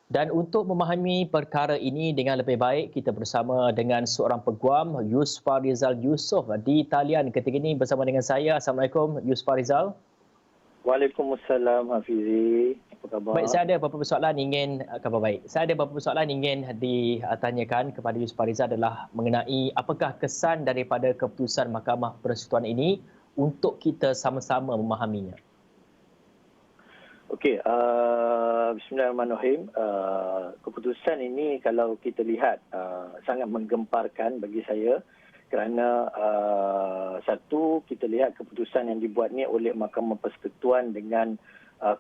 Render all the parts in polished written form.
Dan untuk memahami perkara ini dengan lebih baik, kita bersama dengan seorang peguam, Yusfarizal Yusof di talian ketika ini bersama dengan saya. Assalamualaikum, Yusfarizal. Waalaikumsalam Hafizi. Apa Baik, khabar? saya ada beberapa soalan ingin khabar baik. Saya ada beberapa soalan ingin ditanyakan kepada Yusfarizal adalah mengenai apakah kesan daripada keputusan Mahkamah Persekutuan ini untuk kita sama-sama memahaminya. Okey, bismillahirrahmanirrahim. Keputusan ini kalau kita lihat sangat menggemparkan bagi saya kerana satu, kita lihat keputusan yang dibuat ni oleh Mahkamah Persekutuan dengan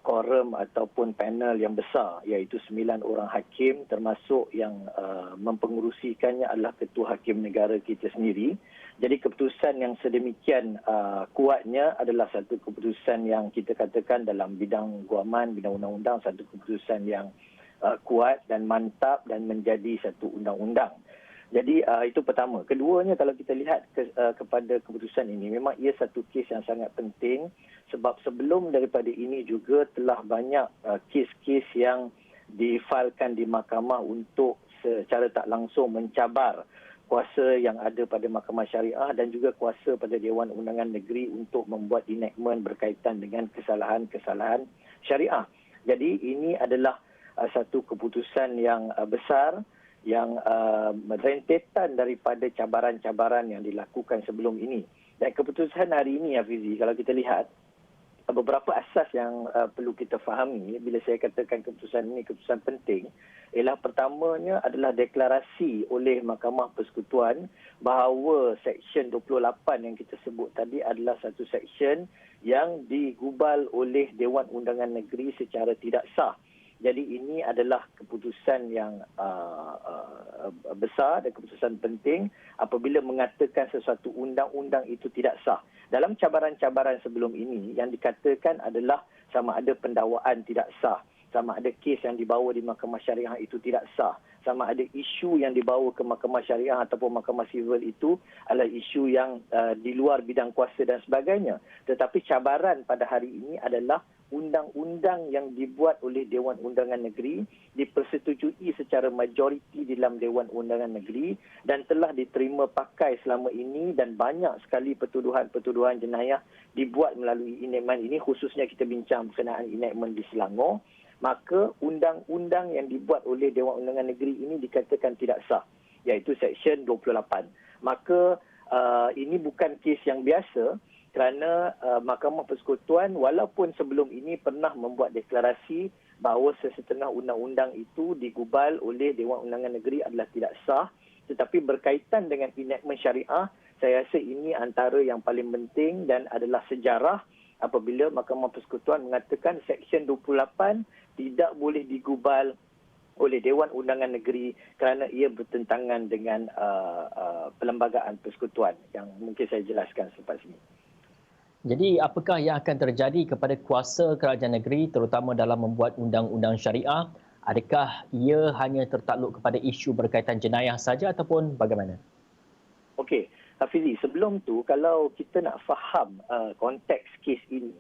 quorum ataupun panel yang besar, iaitu 9 orang hakim, termasuk yang mempengerusikannya adalah Ketua Hakim Negara kita sendiri. Jadi keputusan yang sedemikian kuatnya adalah satu keputusan yang kita katakan dalam bidang guaman, bidang undang-undang, satu keputusan yang kuat dan mantap dan menjadi satu undang-undang. Jadi itu pertama. Keduanya, kalau kita lihat kepada keputusan ini, memang ia satu kes yang sangat penting sebab sebelum daripada ini juga telah banyak kes-kes yang difailkan di mahkamah untuk secara tak langsung mencabar kuasa yang ada pada Mahkamah Syariah dan juga kuasa pada Dewan Undangan Negeri untuk membuat enactment berkaitan dengan kesalahan-kesalahan syariah. Jadi ini adalah satu keputusan yang besar yang rentetan daripada cabaran-cabaran yang dilakukan sebelum ini. Dan keputusan hari ini, Hafizi, kalau kita lihat, beberapa asas yang perlu kita fahami bila saya katakan keputusan ini keputusan penting ialah pertamanya adalah deklarasi oleh Mahkamah Persekutuan bahawa Seksyen 28 yang kita sebut tadi adalah satu seksyen yang digubal oleh Dewan Undangan Negeri secara tidak sah. Jadi ini adalah keputusan yang besar dan keputusan penting apabila mengatakan sesuatu undang-undang itu tidak sah. Dalam cabaran-cabaran sebelum ini yang dikatakan adalah sama ada pendakwaan tidak sah, sama ada kes yang dibawa di Mahkamah Syariah itu tidak sah, sama ada isu yang dibawa ke Mahkamah Syariah ataupun Mahkamah Sivil itu adalah isu yang di luar bidang kuasa dan sebagainya. Tetapi cabaran pada hari ini adalah undang-undang yang dibuat oleh Dewan Undangan Negeri dipersetujui secara majoriti dalam Dewan Undangan Negeri dan telah diterima pakai selama ini, dan banyak sekali pertuduhan-pertuduhan jenayah dibuat melalui enactment ini, khususnya kita bincang berkenaan enactment di Selangor. Maka undang-undang yang dibuat oleh Dewan Undangan Negeri ini dikatakan tidak sah, iaitu Seksyen 28. Maka ini bukan kes yang biasa kerana Mahkamah Persekutuan walaupun sebelum ini pernah membuat deklarasi bahawa sesetengah undang-undang itu digubal oleh Dewan Undangan Negeri adalah tidak sah, tetapi berkaitan dengan enactment syariah, saya rasa ini antara yang paling penting dan adalah sejarah apabila Mahkamah Persekutuan mengatakan Seksyen 28 tidak boleh digubal oleh Dewan Undangan Negeri kerana ia bertentangan dengan perlembagaan persekutuan yang mungkin saya jelaskan selepas ini. Jadi apakah yang akan terjadi kepada kuasa kerajaan negeri terutama dalam membuat undang-undang syariah? Adakah ia hanya tertakluk kepada isu berkaitan jenayah saja ataupun bagaimana? Okey, Hafizi, sebelum tu kalau kita nak faham konteks kes ini,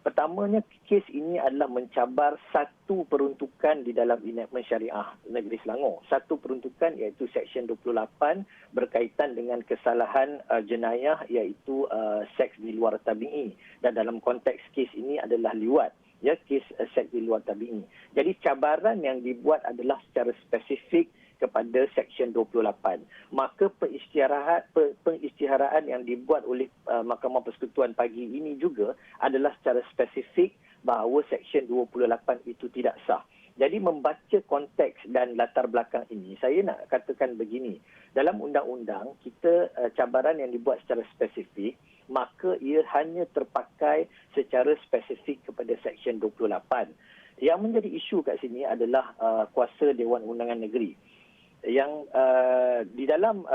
pertamanya kes ini adalah mencabar satu peruntukan di dalam enactment syariah negeri Selangor. Satu peruntukan iaitu Seksyen 28 berkaitan dengan kesalahan jenayah iaitu seks di luar tabi'i. Dan dalam konteks kes ini adalah liwat. Ya, kes seks di luar tabi'i. Jadi cabaran yang dibuat adalah secara spesifik kepada Seksyen 28. Maka pengisytiharaan yang dibuat oleh Mahkamah Persekutuan pagi ini juga adalah secara spesifik bahawa Seksyen 28 itu tidak sah. Jadi membaca konteks dan latar belakang ini, saya nak katakan begini. Dalam undang-undang, kita cabaran yang dibuat secara spesifik, maka ia hanya terpakai secara spesifik kepada Seksyen 28. Yang menjadi isu kat sini adalah kuasa Dewan Undangan Negeri. Yang di dalam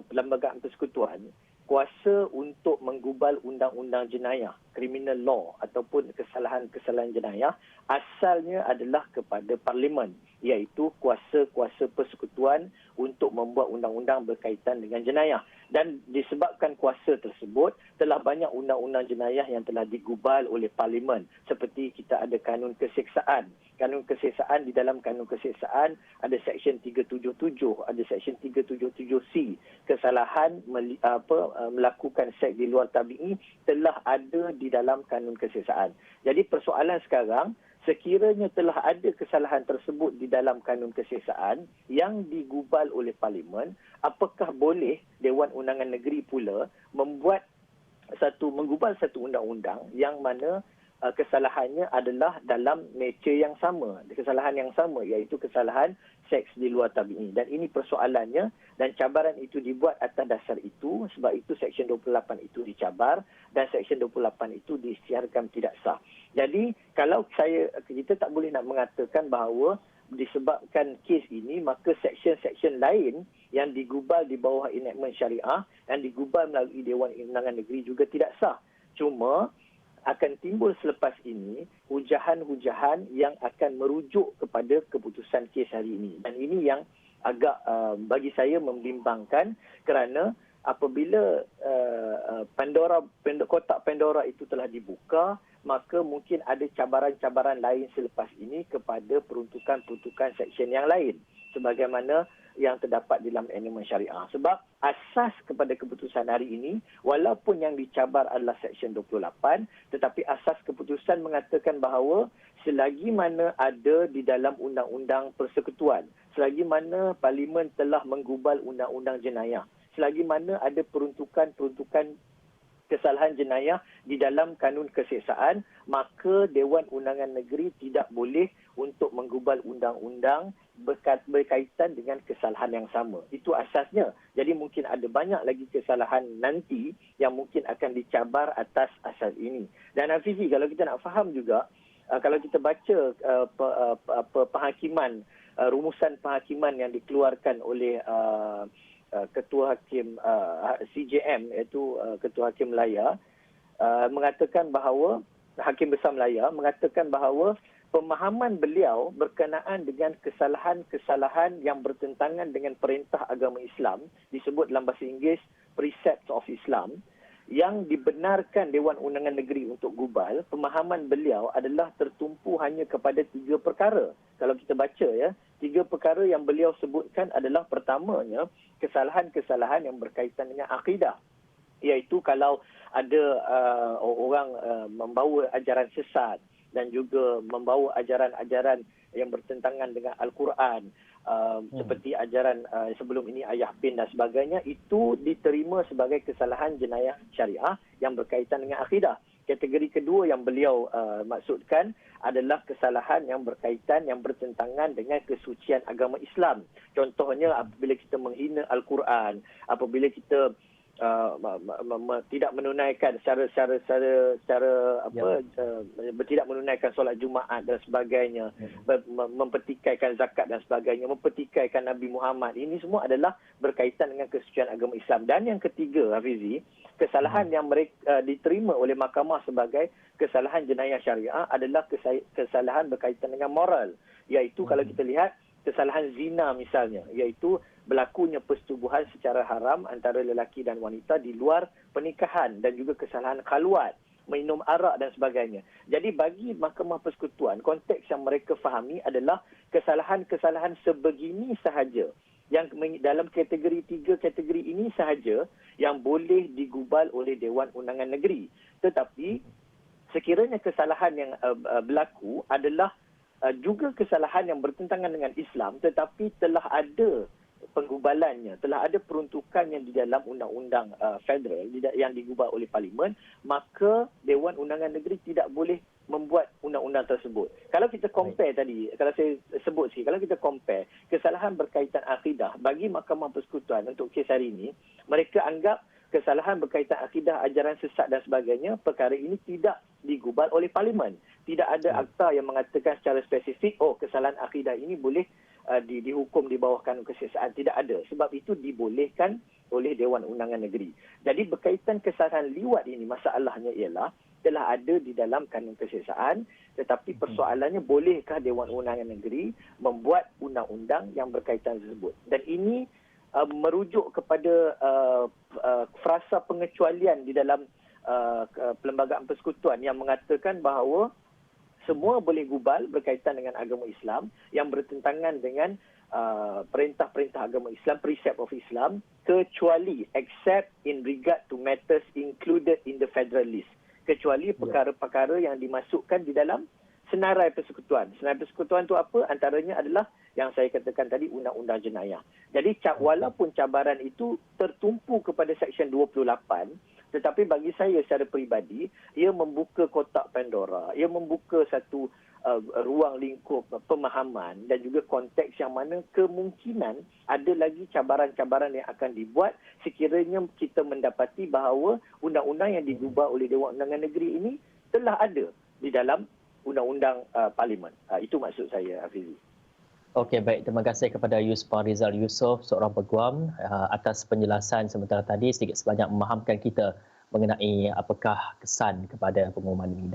perlembagaan persekutuan, kuasa untuk menggubal undang-undang jenayah, criminal law ataupun kesalahan-kesalahan jenayah asalnya adalah kepada Parlimen, iaitu kuasa-kuasa persekutuan untuk membuat undang-undang berkaitan dengan jenayah. Dan disebabkan kuasa tersebut, telah banyak undang-undang jenayah yang telah digubal oleh Parlimen. Seperti kita ada kanun keseksaan kanun kesesaan, di dalam kanun kesesaan ada Seksyen 377, ada Seksyen 377C. Kesalahan melakukan seks di luar tabi'i telah ada di dalam kanun kesesaan. Jadi persoalan sekarang, sekiranya telah ada kesalahan tersebut di dalam kanun kesesaan yang digubal oleh Parlimen, apakah boleh Dewan Undangan Negeri pula menggubal satu undang-undang yang mana kesalahannya adalah dalam nature yang sama, kesalahan yang sama, iaitu kesalahan seks di luar tabi'i. Dan ini persoalannya, dan cabaran itu dibuat atas dasar itu, sebab itu Seksyen 28 itu dicabar dan Seksyen 28 itu disiarkan tidak sah. Jadi kalau kita tak boleh nak mengatakan bahawa disebabkan kes ini, maka seksyen-seksyen lain yang digubal di bawah enactment syariah, yang digubal melalui Dewan Undangan Negeri juga tidak sah. Cuma akan timbul selepas ini hujahan-hujahan yang akan merujuk kepada keputusan kes hari ini. Dan ini yang agak bagi saya membimbangkan, kerana apabila kotak Pandora itu telah dibuka, maka mungkin ada cabaran-cabaran lain selepas ini kepada peruntukan-peruntukan seksyen yang lain, sebagaimana yang terdapat dalam enactment syariah. Sebab asas kepada keputusan hari ini, walaupun yang dicabar adalah Seksyen 28, tetapi asas keputusan mengatakan bahawa selagi mana ada di dalam Undang-Undang Persekutuan, selagi mana Parlimen telah menggubal Undang-Undang Jenayah, selagi mana ada peruntukan-peruntukan kesalahan jenayah di dalam kanun kesesaan, maka Dewan Undangan Negeri tidak boleh untuk menggubal undang-undang berkaitan dengan kesalahan yang sama. Itu asasnya. Jadi mungkin ada banyak lagi kesalahan nanti yang mungkin akan dicabar atas asas ini. Dan Hafizi, kalau kita nak faham juga, kalau kita baca rumusan penghakiman yang dikeluarkan oleh Ketua Hakim CJM, iaitu Ketua Hakim Melaya, mengatakan bahawa Hakim Besar Melaya mengatakan bahawa pemahaman beliau berkenaan dengan kesalahan-kesalahan yang bertentangan dengan perintah agama Islam, disebut dalam bahasa Inggeris Precepts of Islam, yang dibenarkan Dewan Undangan Negeri untuk gubal. Pemahaman beliau adalah tertumpu hanya kepada 3 perkara. Kalau kita baca 3 perkara yang beliau sebutkan adalah, pertamanya, kesalahan-kesalahan yang berkaitan dengan akidah. Iaitu kalau ada orang membawa ajaran sesat dan juga membawa ajaran-ajaran yang bertentangan dengan Al-Quran, seperti ajaran sebelum ini ayah pin dan sebagainya, itu diterima sebagai kesalahan jenayah syariah yang berkaitan dengan akidah. Kategori kedua yang beliau maksudkan adalah kesalahan yang berkaitan, yang bertentangan dengan kesucian agama Islam. Contohnya apabila kita menghina Al-Quran, apabila kita tidak menunaikan tidak menunaikan solat Jumaat dan sebagainya, mempertikaikan zakat dan sebagainya, mempertikaikan Nabi Muhammad. Ini semua adalah berkaitan dengan kesucian agama Islam. Dan yang ketiga, Hafizi, kesalahan yang mereka diterima oleh mahkamah sebagai kesalahan jenayah syariah adalah kesalahan berkaitan dengan moral. Iaitu kalau kita lihat kesalahan zina misalnya, iaitu berlakunya persetubuhan secara haram antara lelaki dan wanita di luar pernikahan, dan juga kesalahan khalwat, minum arak dan sebagainya. Jadi bagi Mahkamah Persekutuan, konteks yang mereka fahami adalah kesalahan-kesalahan sebegini sahaja, yang dalam kategori 3 kategori ini sahaja yang boleh digubal oleh Dewan Undangan Negeri. Tetapi sekiranya kesalahan yang berlaku adalah juga kesalahan yang bertentangan dengan Islam, tetapi telah ada penggubalannya, telah ada peruntukannya di dalam undang-undang federal yang digubal oleh Parlimen, maka Dewan Undangan Negeri tidak boleh membuat undang-undang tersebut. Kalau kita compare tadi, kalau saya sebut sikit, kalau kita compare kesalahan berkaitan akidah bagi Mahkamah Persekutuan untuk kes hari ini, mereka anggap kesalahan berkaitan akidah, ajaran sesat dan sebagainya, perkara ini tidak digubal oleh Parlimen. Tidak ada akta yang mengatakan secara spesifik, kesalahan akidah ini boleh dihukum di bawah kanun kesesaan. Tidak ada. Sebab itu dibolehkan oleh Dewan Undangan Negeri. Jadi berkaitan kesalahan liwat ini, masalahnya ialah telah ada di dalam kanun kesesaan, tetapi persoalannya bolehkah Dewan Undangan Negeri membuat undang-undang yang berkaitan tersebut. Dan ini merujuk kepada frasa pengecualian di dalam Perlembagaan Persekutuan yang mengatakan bahawa semua boleh gubal berkaitan dengan agama Islam yang bertentangan dengan perintah-perintah agama Islam, precept of Islam, kecuali except in regard to matters included in the federal list. Kecuali perkara-perkara yang dimasukkan di dalam senarai persekutuan. Senarai persekutuan itu apa? Antaranya adalah yang saya katakan tadi, undang-undang jenayah. Jadi walaupun cabaran itu tertumpu kepada Seksyen 28, tetapi bagi saya secara peribadi, ia membuka kotak Pandora. Ia membuka satu ruang lingkup pemahaman dan juga konteks yang mana kemungkinan ada lagi cabaran-cabaran yang akan dibuat sekiranya kita mendapati bahawa undang-undang yang digubah oleh Dewan Undangan Negeri ini telah ada di dalam undang-undang parlimen. Itu maksud saya, Hafizi. Okey, baik. Terima kasih kepada Yus Farizal Yusof, seorang peguam, atas penjelasan sementara tadi sedikit sebanyak memahamkan kita mengenai apakah kesan kepada pengumuman ini.